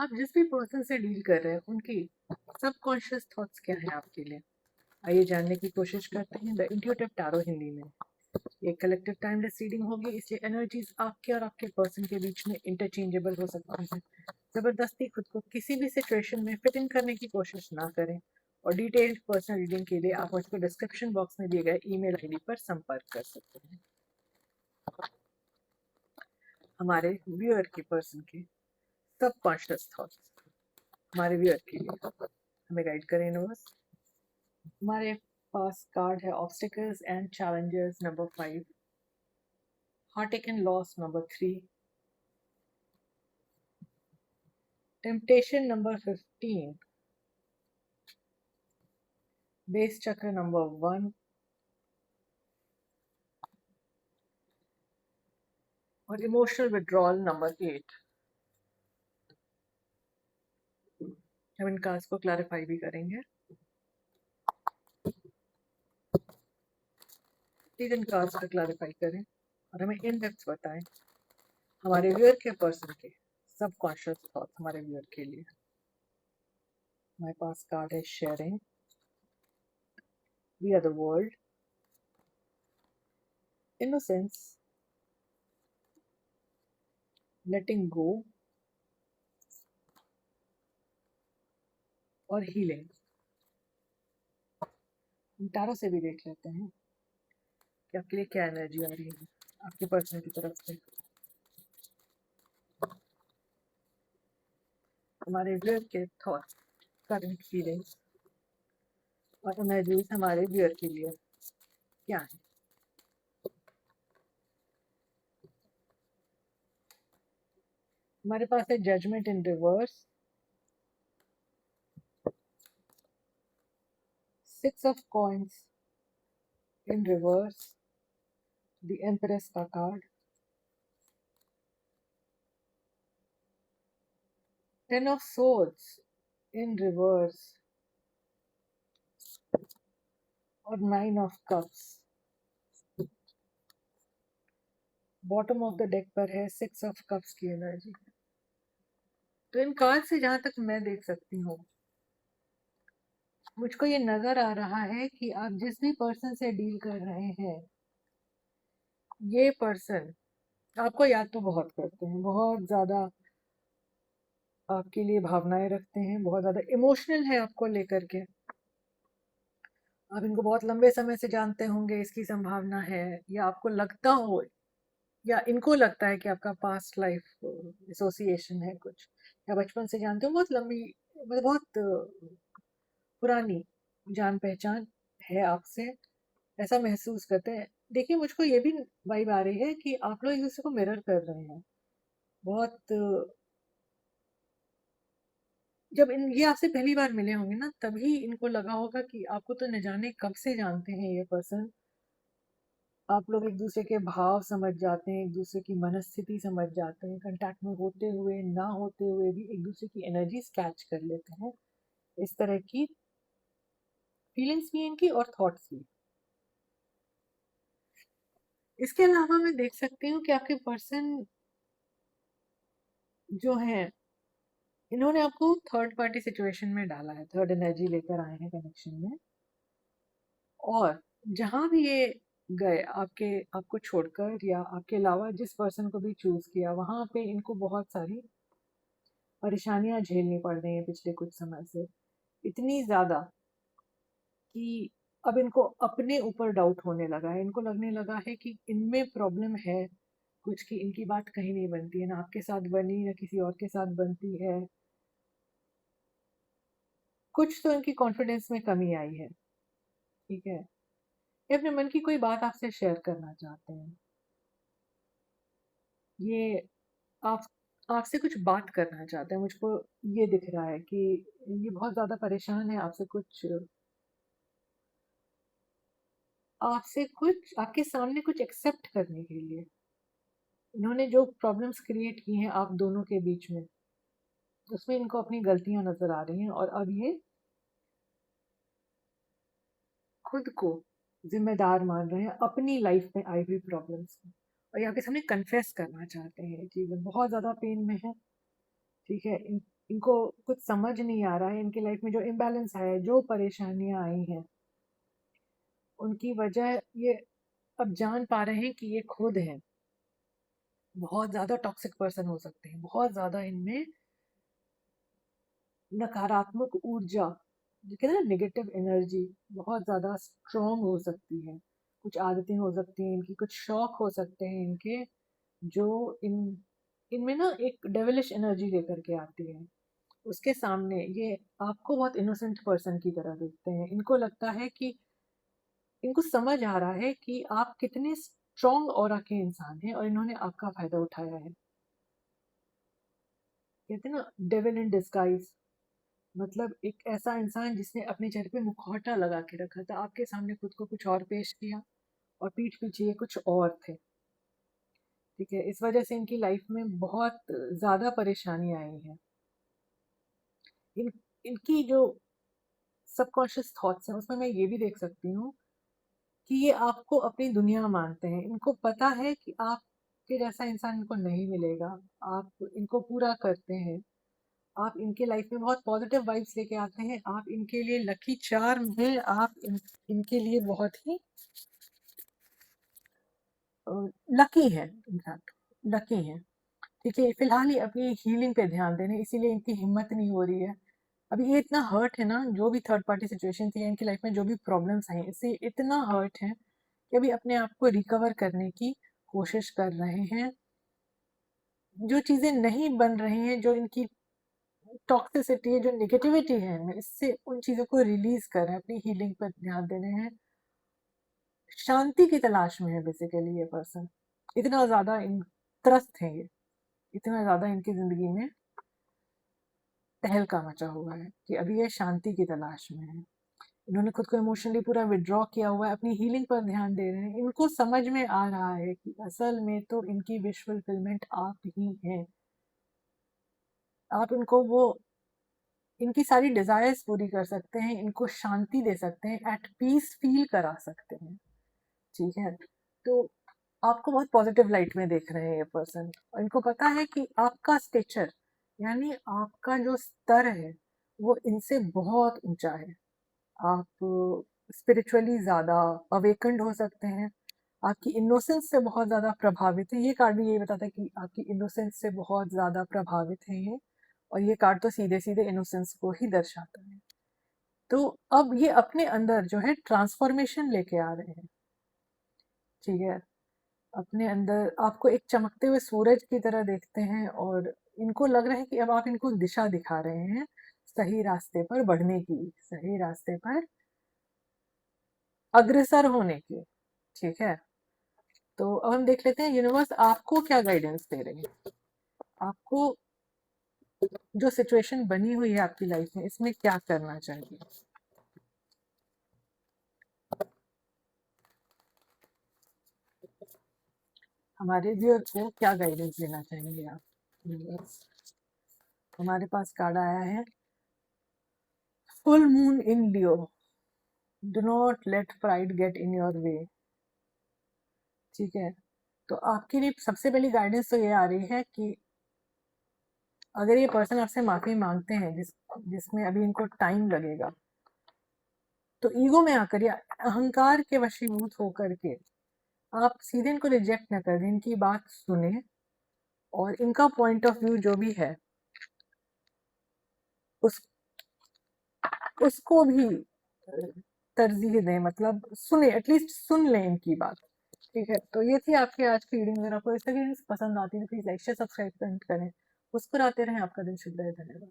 आप जिस भी पर्सन से डील कर रहे हैं उनकी सबकॉन्शियस थॉट्स क्या है आपके लिए, आइए जानने की कोशिश करते हैं। द इंट्यूटिव टैरो हिंदी में ये कलेक्टिव टाइमलेस रीडिंग होगी, इसलिए एनर्जीज आपके और आपके पर्सन के बीच में इंटरचेंजेबल हो सकती है। जबरदस्ती खुद को किसी भी सिचुएशन में फिट इन करने की कोशिश ना करें, और डिटेल्ड पर्सनल रीडिंग के लिए आप मुझको डिस्क्रिप्शन बॉक्स में दिए गए ईमेल आईडी पर संपर्क कर सकते हैं। हमारे व्यूअर के पर्सन के सबकॉन्शियस थॉट्स हमारे व्यूअर के लिए हमें गाइड करें यूनिवर्स। हमारे पास कार्ड है obstacles and challenges number 5, heartache and loss number 3, temptation number 15, base chakra number 1 और emotional withdrawal number 8। हम इन कार्ड्स को क्लैरिफाई भी करेंगे। प्लीज इन कार्ड्स को क्लैरिफाई करें और हमें इन डेप्थ बताएं हमारे व्यूअर के पर्सन के सबकॉन्शियस थॉट्स हमारे व्यूअर के लिए। हमारे पास कार्ड है sharing, we are the world, innocence, letting go और हीलिंग। हम टैरो से भी देख लेते हैं कि आपके लिए क्या एनर्जी आ रही है आपके पर्सन की तरफ से। हमारे व्यूअर के थॉट्स, करंट फीलिंग्स और एनर्जीज हमारे व्यूअर के लिए क्या है। हमारे पास है judgement in reverse, 6 of coins in reverse, the empress का card, 10 of swords in reverse और 9 of cups. Bottom of the deck पर है 6 ऑफ कप्स की एनर्जी। तो इन कार्ड से जहां तक मैं देख सकती हूँ, मुझको ये नजर आ रहा है कि आप जिस भी पर्सन से डील कर रहे हैं, ये पर्सन आपको याद तो बहुत करते हैं, बहुत ज्यादा आपके लिए भावनाएं रखते हैं, बहुत ज्यादा इमोशनल है आपको लेकर के। आप इनको बहुत लंबे समय से जानते होंगे, इसकी संभावना है, या आपको लगता हो या इनको लगता है कि आपका पास्ट लाइफ एसोसिएशन है कुछ, या बचपन से जानते हो, बहुत लंबी, मतलब बहुत पुरानी जान पहचान है आपसे, ऐसा महसूस करते हैं। देखिए, मुझको ये भी वाइब आ रही है कि आप लोग एक दूसरे को मिरर कर रहे हैं बहुत। जब ये आपसे पहली बार मिले होंगे ना, तभी इनको लगा होगा कि आपको तो न जाने कब से जानते हैं ये पर्सन। आप लोग एक दूसरे के भाव समझ जाते हैं, एक दूसरे की मनस्थिति समझ जाते हैं, कांटेक्ट में होते हुए ना होते हुए भी एक दूसरे की एनर्जी कैच कर लेते हैं। इस तरह की फीलिंग्स भी इनकी और थॉट्स भी। इसके अलावा मैं देख सकती हूँ कि आपके पर्सन जो है, इन्होंने आपको थर्ड पार्टी सिचुएशन में डाला है, थर्ड एनर्जी लेकर आए हैं कनेक्शन में। और जहां भी ये गए, आपको छोड़कर या आपके अलावा जिस पर्सन को भी चूज किया, वहां पे इनको बहुत सारी परेशानियां झेलनी पड़ रही हैं पिछले कुछ समय से, इतनी ज्यादा कि अब इनको अपने ऊपर डाउट होने लगा है। इनको लगने लगा है कि इनमें प्रॉब्लम है कुछ, की इनकी बात कहीं नहीं बनती है, ना आपके साथ बनी ना किसी और के साथ बनती है। कुछ तो इनकी कॉन्फिडेंस में कमी आई है, ठीक है। ये अपने मन की कोई बात आपसे शेयर करना चाहते हैं, ये आप आपसे कुछ बात करना चाहते हैं। मुझको ये दिख रहा है कि ये बहुत ज्यादा परेशान है आपसे कुछ आपके सामने कुछ एक्सेप्ट करने के लिए। इन्होंने जो प्रॉब्लम्स क्रिएट की हैं आप दोनों के बीच में, उसमें इनको अपनी गलतियां नजर आ रही हैं, और अब ये खुद को जिम्मेदार मान रहे हैं अपनी लाइफ में आई हुई प्रॉब्लम्स को, और ये आपके सामने कन्फेस करना चाहते हैं कि वो बहुत ज्यादा पेन में है, ठीक है। इनको कुछ समझ नहीं आ रहा है, इनकी लाइफ में जो इम्बैलेंस है, जो परेशानियां आई हैं, उनकी वजह ये अब जान पा रहे हैं कि ये खुद है। बहुत ज्यादा टॉक्सिक पर्सन हो सकते हैं, बहुत ज्यादा इनमें नकारात्मक ऊर्जा, जो कहते हैं ना नेगेटिव एनर्जी, बहुत ज्यादा स्ट्रांग हो सकती है। कुछ आदतें हो सकती हैं इनकी, कुछ शौक हो सकते हैं इनके, जो इन इनमें ना एक डेविलिश एनर्जी लेकर के आती है। उसके सामने ये आपको बहुत इनोसेंट पर्सन की तरह देखते हैं। इनको लगता है कि इनको समझ आ रहा है कि आप कितने स्ट्रांग ऑरा के इंसान हैं और इन्होंने आपका फायदा उठाया है। कहते हैं ना डेविल इन डिस्गाइज, मतलब एक ऐसा इंसान जिसने अपने चेहरे पे मुखौटा लगा के रखा था, आपके सामने खुद को कुछ और पेश किया और पीठ पीछे ये कुछ और थे। ठीक है, इस वजह से इनकी लाइफ में बहुत ज्यादा परेशानी आई है। इन इनकी जो सबकॉन्शियस थॉट्स हैं उसमें मैं ये भी देख सकती हूँ कि ये आपको अपनी दुनिया मानते हैं। इनको पता है कि आपके जैसा इंसान इनको नहीं मिलेगा, आप इनको पूरा करते हैं, आप इनके लाइफ में बहुत पॉजिटिव वाइब्स लेके आते हैं, आप इनके लिए लकी चार्म हैं, आप इनके लिए बहुत ही लकी है, इनफैक्ट लकी है। ठीक है, फिलहाल ये अपनी हीलिंग पे ध्यान दे रहे हैं, इसीलिए इनकी हिम्मत नहीं हो रही है। अभी ये इतना हर्ट है ना, जो भी थर्ड पार्टी सिचुएशन थी इनकी लाइफ में, जो भी प्रॉब्लम्स आई इससे इतना हर्ट है कि अभी अपने आप को रिकवर करने की कोशिश कर रहे हैं। जो चीजें नहीं बन रही हैं, जो इनकी टॉक्सिसिटी है, जो नेगेटिविटी है इनमें, इससे उन चीजों को रिलीज कर रहे हैं, अपनी हीलिंग पर ध्यान दे रहे हैं। शांति की तलाश में है बेसिकली ये पर्सन। इतना ज्यादा इन त्रस्त है ये, इतना ज्यादा इनकी जिंदगी में तहलका मचा हुआ है कि अभी ये शांति की तलाश में है। इन्होंने खुद को इमोशनली पूरा विड्रॉ किया हुआ है, अपनी हीलिंग पर ध्यान दे रहे हैं। इनको समझ में आ रहा है कि असल में तो इनकी विश फुलफिलमेंट आप ही हैं। आप इनको वो इनकी सारी डिजायर्स पूरी कर सकते हैं, इनको शांति दे सकते हैं, एट पीस फील करा सकते हैं। ठीक है, तो आपको बहुत पॉजिटिव लाइट में देख रहे हैं ये पर्सन, और इनको पता है कि आपका स्टेचर, यानी आपका जो स्तर है, वो इनसे बहुत ऊंचा है। आप स्पिरिचुअली ज्यादा अवेकन्ड हो सकते हैं, आपकी इनोसेंस से बहुत ज्यादा प्रभावित है। ये कार्ड भी यही बताता है कि आपकी इनोसेंस से बहुत ज्यादा प्रभावित है ये, और ये कार्ड तो सीधे सीधे इनोसेंस को ही दर्शाता है। तो अब ये अपने अंदर जो है ट्रांसफॉर्मेशन लेके आ रहे हैं। ठीक है, अपने अंदर आपको एक चमकते हुए सूरज की तरह देखते हैं, और इनको लग रहा है कि अब आप इनको दिशा दिखा रहे हैं सही रास्ते पर बढ़ने की, सही रास्ते पर अग्रसर होने की। ठीक है, तो अब हम देख लेते हैं यूनिवर्स आपको क्या गाइडेंस दे रही है। आपको जो सिचुएशन बनी हुई है आपकी लाइफ में, इसमें क्या करना चाहिए। हमारे व्यूअर को क्या गाइडेंस देना चाहेंगे आप यूनिवर्स। हमारे पास कार्ड आया है full moon in Leo, do not let pride get in your way. ठीक है, तो आपके लिए सबसे पहली गाइडेंस तो ये आ रही है कि अगर ये पर्सन आपसे माफी मांगते हैं, जिसमें अभी इनको टाइम लगेगा, तो ईगो में आकर या अहंकार के वशीभूत होकर के आप सीधे इनको रिजेक्ट ना कर दें, इनकी बात सुने और इनका पॉइंट ऑफ व्यू जो भी है उस उसको भी तरजीह दें, मतलब सुने, एटलीस्ट सुन लें इनकी बात। ठीक है, तो ये थी आपकी आज की रीडिंग। अगर आपको इस तरह की रीडिंग्स पसंद आती है तो प्लीज लाइक शेयर सब्सक्राइब करें, मुस्कुराते रहें। आपका दिन शुभ रहे। धन्यवाद।